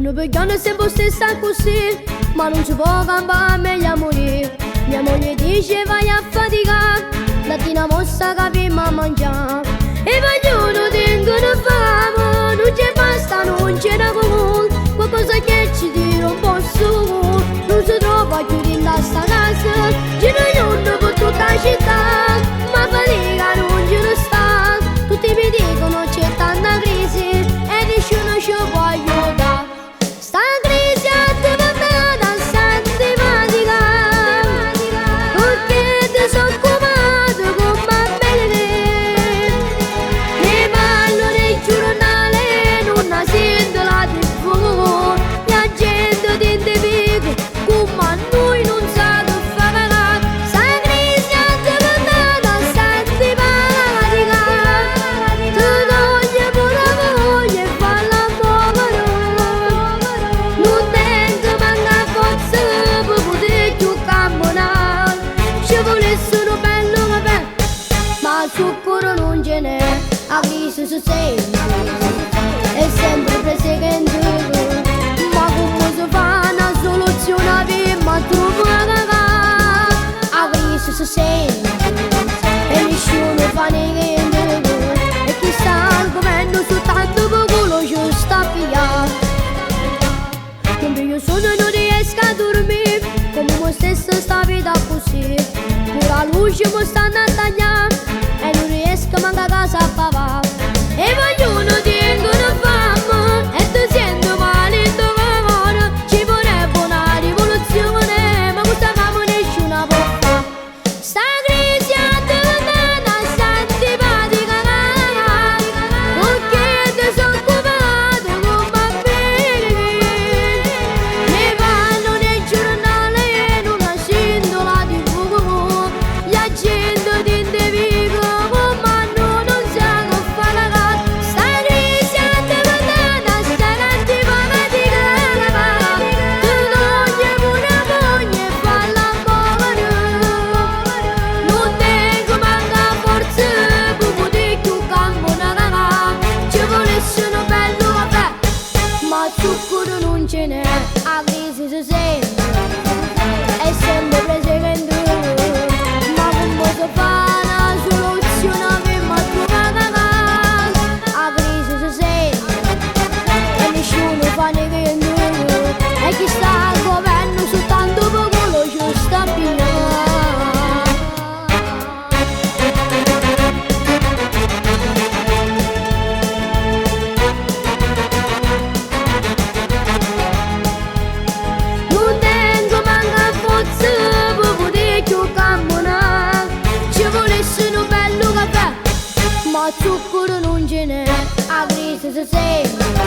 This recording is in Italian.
Non vogliono sempre stessa così, ma non si può campare, meglio morire. Mia moglie dice vai a faticare, la tina mossa capimmo a mangiare. E vogliono tengono fame, non c'è pasta, non c'è da comune. Qualcosa che ci tira un po' su, non si trova più in sta casa. Giro per tutta la città, ma fatica non ce ne sta. Tutti mi dicono c'è tanta crisi e nessuno ci può aiutare. Sta crisi è diventata antipatica, perché ti sono occupato con bambini. Ne parlo nei giornali, non sento la TV. La gente ti dice come a noi non sa che fare. Sta crisi è diventata antipatica, ti toglie pure la voglia e fa l'amore. Non tengo manca forza per poter più camminare. Ci volessero bello vabbè, ma zucchero non ce n'è. A crisi si sente, è sempre presente. Ma come si fa una soluzione per ma trovare? A crisi si sente e nessuno fa niente. E chissà il governo soltanto per quello ci sta a pigliare. Quando io sono non riesco a dormire, come me stessa sta vita così. Pure la luce mi stanno a tagliare e non riesco manco a casa a papà. E vogliono tengono fame e ti sento male in tuo cuore. Ci vorrebbe una rivoluzione, ma questa fame nessuno può fare. Sta crisi è diventata antipatica, perché ti sono occupato con bambini. Ne parlo nei giornali e non la sento la TV. La gente ti dice come a noi non sa che fare. Sta crisi è diventata antipatica, ti toglie pure la voglia e fa l'amore. Non tengo manca forza per poter più camminare. Ci volessero bello vabbè, ma zucchero non ce n'è. A crisi si sente, è sempre presente. Ma come si fa una soluzione per ma trovare? A crisi si sente e nessuno fa niente. E chi sta al governo soltanto per quello ci sta a pigliare. Non tengo manca forza per poter più camminare. Ci volessero bello caffè, ma zucchero non ce n'è. A crisi si sente